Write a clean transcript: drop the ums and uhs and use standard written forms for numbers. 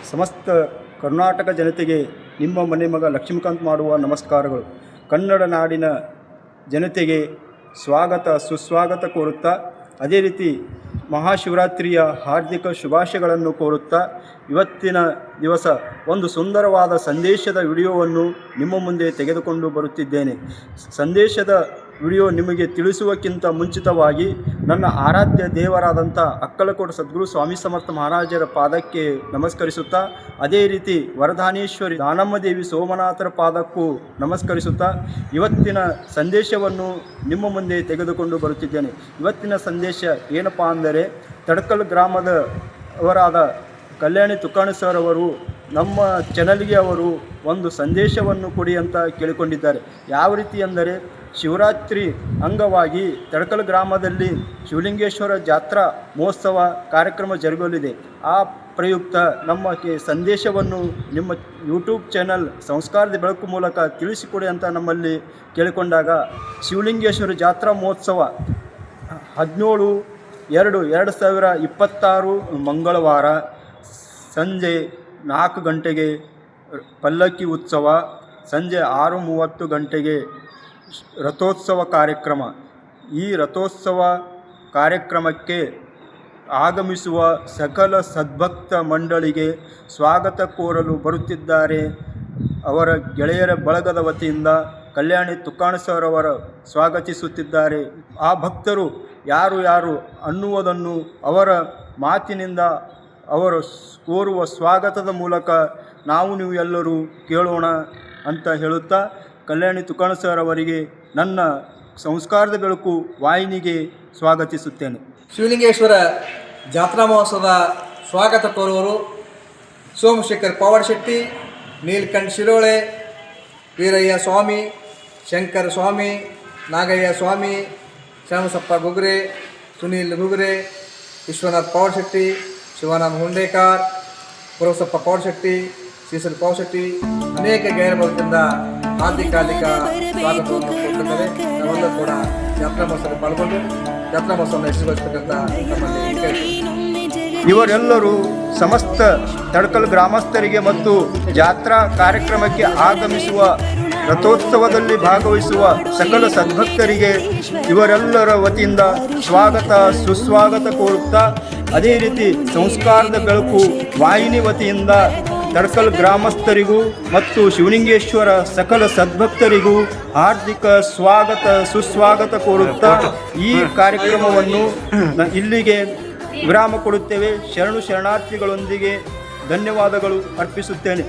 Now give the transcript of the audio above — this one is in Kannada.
ಸಮಸ್ತ ಕರ್ನಾಟಕ ಜನತೆಗೆ ನಿಮ್ಮ ಮನೆ ಮಗ ಲಕ್ಷ್ಮೀಕಾಂತ್ ಮಾಡುವ ನಮಸ್ಕಾರಗಳು. ಕನ್ನಡ ನಾಡಿನ ಜನತೆಗೆ ಸ್ವಾಗತ ಸುಸ್ವಾಗತ ಕೋರುತ್ತಾ, ಅದೇ ರೀತಿ ಮಹಾಶಿವರಾತ್ರಿಯ ಹಾರ್ದಿಕ ಶುಭಾಶಯಗಳನ್ನು ಕೋರುತ್ತಾ, ಇವತ್ತಿನ ದಿವಸ ಒಂದು ಸುಂದರವಾದ ಸಂದೇಶದ ವಿಡಿಯೋವನ್ನು ನಿಮ್ಮ ಮುಂದೆ ತೆಗೆದುಕೊಂಡು ಬರುತ್ತಿದ್ದೇನೆ. ಸಂದೇಶದ ವಿಡಿಯೋ ನಿಮಗೆ ತಿಳಿಸುವಕ್ಕಿಂತ ಮುಂಚಿತವಾಗಿ ನನ್ನ ಆರಾಧ್ಯ ದೇವರಾದಂಥ ಅಕ್ಕಲಕೋಟ ಸದ್ಗುರು ಸ್ವಾಮಿ ಸಮರ್ಥ ಮಹಾರಾಜರ ಪಾದಕ್ಕೆ ನಮಸ್ಕರಿಸುತ್ತಾ, ಅದೇ ರೀತಿ ವರದಾನೇಶ್ವರಿ ದಾನಮ್ಮ ದೇವಿ ಸೋಮನಾಥರ ಪಾದಕ್ಕೂ ನಮಸ್ಕರಿಸುತ್ತಾ ಇವತ್ತಿನ ಸಂದೇಶವನ್ನು ನಿಮ್ಮ ಮುಂದೆ ತೆಗೆದುಕೊಂಡು ಬರುತ್ತಿದ್ದೇನೆ. ಇವತ್ತಿನ ಸಂದೇಶ ಏನಪ್ಪ ಅಂದರೆ, ತಡಕಲ್ ಗ್ರಾಮದವರಾದ ಕಲ್ಯಾಣಿ ತುಕಾಣಿ ಸರ್ ಅವರು ನಮ್ಮ ಚಾನಲ್ಗೆ ಅವರು ಒಂದು ಸಂದೇಶವನ್ನು ಕೊಡಿ ಅಂತ ಕೇಳಿಕೊಂಡಿದ್ದಾರೆ. ಯಾವ ರೀತಿ ಅಂದರೆ, ಶಿವರಾತ್ರಿ ಅಂಗವಾಗಿ ತಡಕಲ್ ಗ್ರಾಮದಲ್ಲಿ ಶಿವಲಿಂಗೇಶ್ವರ ಜಾತ್ರಾ ಮಹೋತ್ಸವ ಕಾರ್ಯಕ್ರಮ ಜರುಗಲಿದೆ. ಆ ಪ್ರಯುಕ್ತ ನಮ್ಮ ಸಂದೇಶವನ್ನು ನಿಮ್ಮ ಯೂಟ್ಯೂಬ್ ಚಾನಲ್ ಸಂಸ್ಕಾರದ ಬೆಳಕು ಮೂಲಕ ತಿಳಿಸಿಕೊಡಿ ಅಂತ ನಮ್ಮಲ್ಲಿ ಕೇಳಿಕೊಂಡಾಗ, ಶಿವಲಿಂಗೇಶ್ವರ ಜಾತ್ರಾ ಮಹೋತ್ಸವ 17/2/2026 ಮಂಗಳವಾರ ಸಂಜೆ 4 ಗಂಟೆಗೆ ಪಲ್ಲಕ್ಕಿ ಉತ್ಸವ, ಸಂಜೆ 6:30 ಗಂಟೆಗೆ ರಥೋತ್ಸವ ಕಾರ್ಯಕ್ರಮ. ಈ ರಥೋತ್ಸವ ಕಾರ್ಯಕ್ರಮಕ್ಕೆ ಆಗಮಿಸುವ ಸಕಲ ಸದ್ಭಕ್ತ ಮಂಡಳಿಗೆ ಸ್ವಾಗತ ಕೋರಲು ಬರುತ್ತಿದ್ದಾರೆ. ಅವರ ಗೆಳೆಯರ ಬಳಗದ ವತಿಯಿಂದ ಕಲ್ಯಾಣಿ ತುಕಾಣಿ ಸರ್ ಅವರ ಸ್ವಾಗತಿಸುತ್ತಿದ್ದಾರೆ. ಆ ಭಕ್ತರು ಯಾರು ಅನ್ನುವುದನ್ನು ಅವರ ಮಾತಿನಿಂದ ಅವರು ಕೋರುವ ಸ್ವಾಗತದ ಮೂಲಕ ನೀವು ಎಲ್ಲರೂ ಕೇಳೋಣ ಅಂತ ಹೇಳುತ್ತಾ, ಕಲ್ಯಾಣಿ ತುಕಾಣಿ ಸರ್ ಅವರಿಗೆ ನನ್ನ ಸಂಸ್ಕಾರದ ಬೆಳಕು ವಾಹಿನಿಗೆ ಸ್ವಾಗತಿಸುತ್ತೇನೆ. ಶಿವಲಿಂಗೇಶ್ವರ ಜಾತ್ರಾ ಮಹೋತ್ಸವದ ಸ್ವಾಗತ ಕೋರುವರು ಸೋಮಶೇಖರ್ ಪವಾಡಶೆಟ್ಟಿ, ನೀಲಕಂಠ ಶಿರೋಳೆ, ವೀರಯ್ಯ ಸ್ವಾಮಿ, ಶಂಕರ ಸ್ವಾಮಿ, ನಾಗಯ್ಯ ಸ್ವಾಮಿ, ಶ್ಯಾಮಸಪ್ಪ ಗುಗ್ರೆ, ಸುನೀಲ್ ಗುಗ್ರೆ, ವಿಶ್ವನಾಥ್ ಪವಾಡಶೆಟ್ಟಿ, ಶಿವಾನಂದ ಹುಂಡೇಕಾರ್, ಪುರಸಪ್ಪ ಪವಾಡಶೆಟ್ಟಿ, ಶ್ರೀಸಲ್ ಪವಾಡಶೆಟ್ಟಿ ಅನೇಕ ಗೈರಭಕ್ತಿಯಿಂದ ಹಾರ್ದಿಕ ಸ್ವಾಗತವನ್ನು ಕೊಟ್ಟಿದ್ದಾರೆ. ನಾವೆಲ್ಲರೂ ಕೂಡ ಜಾತ್ರಾ ಮಹೋತ್ಸವದಲ್ಲಿ ಪಾಲ್ಗೊಂಡು ಜಾತ್ರಾ ಮಹೋತ್ಸವವನ್ನು ಯಶಸ್ವಿಗೊಳಿಸಬೇಕಂತ ನಮ್ಮಲ್ಲಿ ಕೇಳ್ತೀವಿ. ಇವರೆಲ್ಲರೂ ಸಮಸ್ತ ತಡಕಲ್ ಗ್ರಾಮಸ್ಥರಿಗೆ ಮತ್ತು ಜಾತ್ರಾ ಕಾರ್ಯಕ್ರಮಕ್ಕೆ ಆಗಮಿಸುವ ರಥೋತ್ಸವದಲ್ಲಿ ಭಾಗವಹಿಸುವ ಸಕಲ ಸದ್ಭಕ್ತರಿಗೆ ಇವರೆಲ್ಲರ ವತಿಯಿಂದ ಸ್ವಾಗತ ಸುಸ್ವಾಗತ ಕೋರುತ್ತಾ, ಅದೇ ರೀತಿ ಸಂಸ್ಕಾರದ ಬೆಳಕು ವಾಹಿನಿ ವತಿಯಿಂದ ತಡಕಲ್ ಗ್ರಾಮಸ್ಥರಿಗೂ ಮತ್ತು ಶಿವಲಿಂಗೇಶ್ವರ ಸಕಲ ಸದ್ಭಕ್ತರಿಗೂ ಹಾರ್ದಿಕ ಸ್ವಾಗತ ಸುಸ್ವಾಗತ ಕೋರುತ್ತಾ ಈ ಕಾರ್ಯಕ್ರಮವನ್ನು ಇಲ್ಲಿಗೆ ವಿರಾಮ ಕೊಡುತ್ತೇವೆ. ಶರಣಾರ್ಥಿಗಳೊಂದಿಗೆ ಧನ್ಯವಾದಗಳು ಅರ್ಪಿಸುತ್ತೇನೆ.